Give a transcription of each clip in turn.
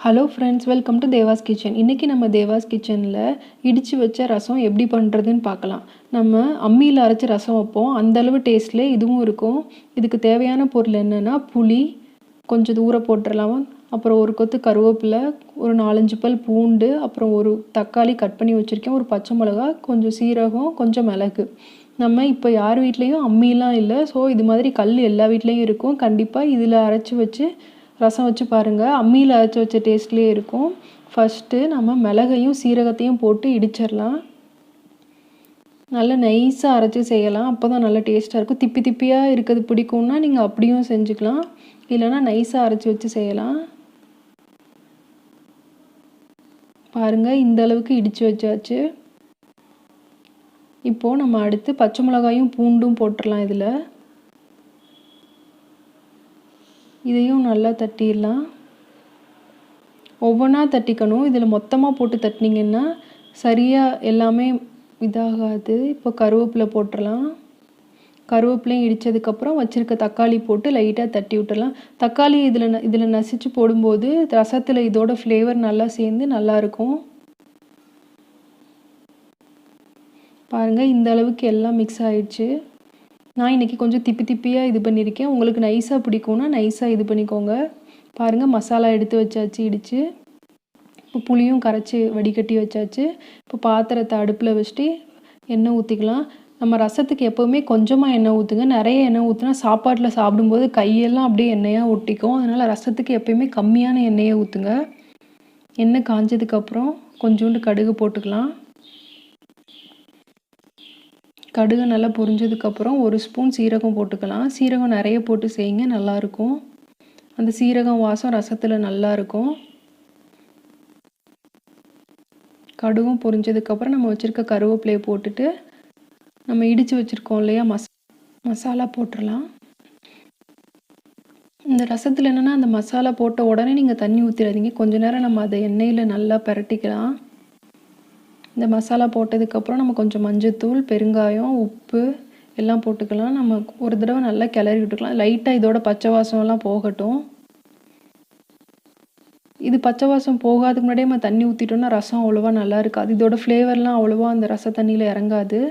Hello friends, welcome to Dewas kitchen. இன்றைக்கி நம்ம தேவாஸ் கிச்சனில் இடித்து வச்ச ரசம் எப்படி பண்ணுறதுன்னு பார்க்கலாம். நம்ம அம்மியில் அரைச்சி ரசம் வைப்போம், அந்தளவு டேஸ்ட்டில் இதுவும் இருக்கும். இதுக்கு தேவையான பொருள் என்னென்னா புளி கொஞ்சம் ஊற போட்டுடலாம், அப்புறம் ஒரு கொத்து கருவேப்பிலை, ஒரு 4-5 பல் பூண்டு, அப்புறம் ஒரு தக்காளி கட் பண்ணி வச்சுருக்கேன், ஒரு பச்சை மிளகா, கொஞ்சம் சீரகம், கொஞ்சம் மிளகு. நம்ம இப்போ யார் வீட்லேயும் அம்மிலாம் இல்லை, ஸோ இது மாதிரி கல் எல்லா வீட்லேயும் இருக்கும். கண்டிப்பாக இதில் அரைச்சி வச்சு ரசம் வச்சு பாருங்கள், அம்மியில் அரைச்சி வச்ச டேஸ்ட்லேயே இருக்கும். ஃபஸ்ட்டு நம்ம மிளகையும் சீரகத்தையும் போட்டு இடிச்சிடலாம். நல்லா நைஸாக அரைச்சி செய்யலாம், அப்போ தான் நல்லா டேஸ்ட்டாக இருக்கும். திப்பி திப்பியாக இருக்கிறது பிடிக்கும்னா நீங்கள் அப்படியும் செஞ்சுக்கலாம், இல்லைனா நைஸாக அரைச்சி வச்சு செய்யலாம். பாருங்கள், இந்த அளவுக்கு இடித்து வச்சாச்சு. இப்போது நம்ம அடுத்து பச்சை மிளகாயும் பூண்டும் போட்டுடலாம். இதையும் நல்லா தட்டிடலாம். ஒவ்வொன்றா தட்டிக்கணும், இதில் மொத்தமாக போட்டு தட்டினீங்கன்னா சரியாக எல்லாமே இதாகாது. இப்போ கருவேப்பிலை போட்டுடலாம். கருவேப்பிலையும் இடித்ததுக்கப்புறம் வச்சுருக்க தக்காளி போட்டு லைட்டாக தட்டி விட்டுடலாம். தக்காளி இதில் நசிச்சு போடும்போது ரசத்தில் இதோட ஃப்ளேவர் நல்லா சேர்ந்து நல்லாயிருக்கும். பாருங்கள், இந்த அளவுக்கு எல்லாம் மிக்ஸ் ஆகிடுச்சு. நான் இன்றைக்கி கொஞ்சம் திப்பி திப்பியாக இது பண்ணியிருக்கேன். உங்களுக்கு நைஸாக பிடிக்கும்னா நைஸாக இது பண்ணிக்கோங்க. பாருங்கள், மசாலா எடுத்து வச்சாச்சு இடித்து. இப்போ புளியும் கரைச்சி வடிகட்டி வச்சாச்சு. இப்போ பாத்திரத்தை அடுப்பில் வச்சுட்டு எண்ணெய் ஊற்றிக்கலாம். நம்ம ரசத்துக்கு எப்போவுமே கொஞ்சமாக எண்ணெய் ஊற்றுங்க. நிறைய எண்ணெய் ஊற்றினா சாப்பாட்டில் சாப்பிடும்போது கையெல்லாம் அப்படியே எண்ணெயாக ஒட்டிக்கும். அதனால் ரசத்துக்கு எப்போயுமே கம்மியான எண்ணெயை ஊற்றுங்க. எண்ணெய் காஞ்சதுக்கப்புறம் கொஞ்சோண்டு கடுகு போட்டுக்கலாம். கடுகு நல்லா பொரிஞ்சதுக்கப்புறம் 1 ஸ்பூன் சீரகம் போட்டுக்கலாம். சீரகம் நிறைய போட்டு செய்யுங்க, நல்லாயிருக்கும். அந்த சீரகம் வாசம் ரசத்தில் நல்லாயிருக்கும். கடுகும் பொரிஞ்சதுக்கப்புறம் நம்ம வச்சுருக்க கருவேப்பிலையை போட்டுட்டு நம்ம இடித்து வச்சுருக்கோம் இல்லையா மசாலா போட்டுடலாம். இந்த ரசத்தில் என்னென்னா அந்த மசாலா போட்ட உடனே நீங்கள் தண்ணி ஊற்றிடாதீங்க. கொஞ்ச நேரம் நம்ம அதை எண்ணெயில் நல்லா பிரட்டிக்கலாம். இந்த மசாலா போட்டதுக்கப்புறம் நம்ம கொஞ்சம் மஞ்சத்தூள், பெருங்காயம், உப்பு எல்லாம் போட்டுக்கலாம். நம்ம ஒரு தடவை நல்லா கிளறி விட்டுக்கலாம். லைட்டாக இதோட பச்சை வாசம்லாம் போகட்டும். இது பச்சை வாசம் போகாதுக்கு முன்னாடியே நம்ம தண்ணி ஊற்றிட்டோம்னா ரசம் அவ்வளோவா நல்லா இருக்காது. இதோட ஃப்ளேவர்லாம் அவ்வளோவா அந்த ரச தண்ணியில் இறங்காது.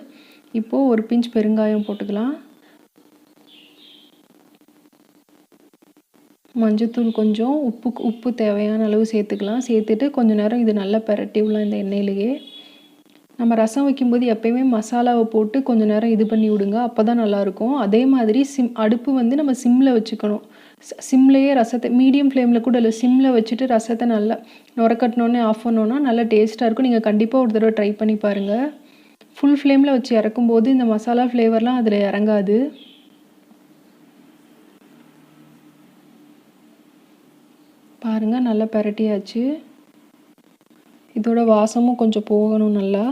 இப்போது ஒரு பிஞ்ச் பெருங்காயம் போட்டுக்கலாம். மஞ்சத்தூள் கொஞ்சம், உப்பு தேவையான அளவு சேர்த்துக்கலாம். சேர்த்துட்டு கொஞ்சம் நேரம் இது நல்லா பிரட்டி விடலாம் இந்த எண்ணெயிலேயே. நம்ம ரசம் வைக்கும்போது எப்போயுமே மசாலாவை போட்டு கொஞ்சம் நேரம் இது பண்ணி விடுங்க, அப்போ தான் நல்லாயிருக்கும். அதே மாதிரி அடுப்பு வந்து நம்ம சிம்மில் வச்சுக்கணும். சிம்லேயே ரசத்தை மீடியம் ஃப்ளேமில் கூட இல்லை, சிம்மில் வச்சுட்டு ரசத்தை நல்லா நுரக்கட்டினோடனே ஆஃப் பண்ணோன்னா நல்லா டேஸ்ட்டாக இருக்கும். நீங்கள் கண்டிப்பாக ஒரு தடவை ட்ரை பண்ணி பாருங்கள். ஃபுல் ஃப்ளேமில் வச்சு இறக்கும்போது இந்த மசாலா ஃப்ளேவர்லாம் அதில் இறங்காது. பாருங்கள், நல்லா பிரட்டியாச்சு. இதோட வாசமும் கொஞ்சம் போகணும் நல்லா.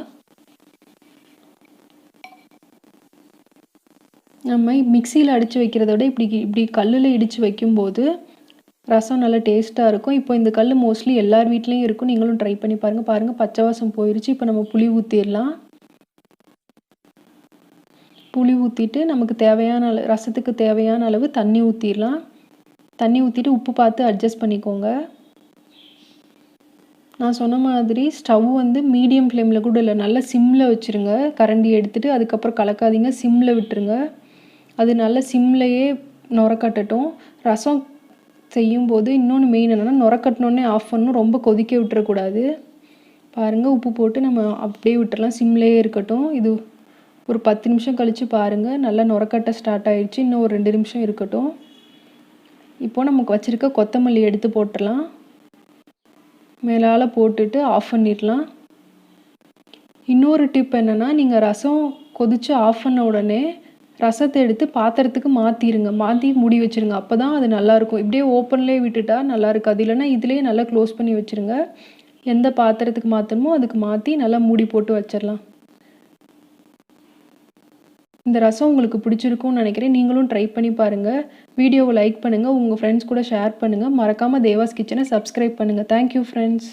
நம்ம மிக்சியில் அடித்து வைக்கிறத விட இப்படி கல்லில் இடித்து வைக்கும்போது ரசம் நல்லா டேஸ்ட்டாக இருக்கும். இப்போ இந்த கல் மோஸ்ட்லி எல்லார் வீட்லேயும் இருக்கும், நீங்களும் ட்ரை பண்ணி பாருங்கள். பாருங்கள், பச்சை வாசம் போயிடுச்சு. இப்போ நம்ம புளி ஊற்றிடலாம். புளி ஊற்றிட்டு நமக்கு தேவையான ரசத்துக்கு தேவையான அளவு தண்ணி ஊற்றிடலாம். தண்ணி ஊற்றிட்டு உப்பு பார்த்து அட்ஜஸ்ட் பண்ணிக்கோங்க. நான் சொன்ன மாதிரி ஸ்டவ் வந்து மீடியம் ஃப்ளேமில் கூட இல்லை, நல்லா சிம்மில் வச்சுருங்க. கரண்டி எடுத்துகிட்டு அதுக்கப்புறம் கலக்காதீங்க, சிம்மில் விட்டுருங்க. அது நல்லா சிம்லையே நுரக்கட்டட்டும். ரசம் செய்யும்போது இன்னொன்று மெயின் என்னென்னா நுரக்கட்டினோடனே ஆஃப் பண்ணணும், ரொம்ப கொதிக்க விட்டுறக்கூடாது. பாருங்கள், உப்பு போட்டு நம்ம அப்படியே விட்டுறலாம், சிம்லேயே இருக்கட்டும். இது ஒரு 10 நிமிஷம் கழித்து பாருங்கள், நல்லா நுரக்கட்ட ஸ்டார்ட் ஆகிடுச்சு. இன்னும் ஒரு 2 நிமிஷம் இருக்கட்டும். இப்போது நமக்கு வச்சுருக்க கொத்தமல்லி எடுத்து போட்டுடலாம். மேலால் போட்டுட்டு ஆஃப் பண்ணிடலாம். இன்னொரு டிப் என்னென்னா, நீங்கள் ரசம் கொதித்து ஆஃப் பண்ண உடனே ரசத்தை எடுத்து பாத்திரத்துக்கு மாற்றி மூடி வச்சுருங்க. அப்போ தான் அது நல்லாயிருக்கும். இப்படியே ஓப்பன்லேயே விட்டுட்டா நல்லா இருக்காது. இல்லைன்னா இதிலேயே நல்லா க்ளோஸ் பண்ணி வச்சுருங்க. எந்த பாத்திரத்துக்கு மாற்றணுமோ அதுக்கு மாற்றி நல்லா மூடி போட்டு வச்சிடலாம். இந்த ரசம் உங்களுக்கு பிடிச்சிருக்கும்னு நினைக்கிறேன். நீங்களும் ட்ரை பண்ணி பாருங்கள். வீடியோவை லைக் பண்ணுங்கள், உங்கள் ஃப்ரெண்ட்ஸ் கூட ஷேர் பண்ணுங்கள். மறக்காமல் தேவாஸ் கிச்சனை சப்ஸ்கிரைப் பண்ணுங்கள். Thank you friends.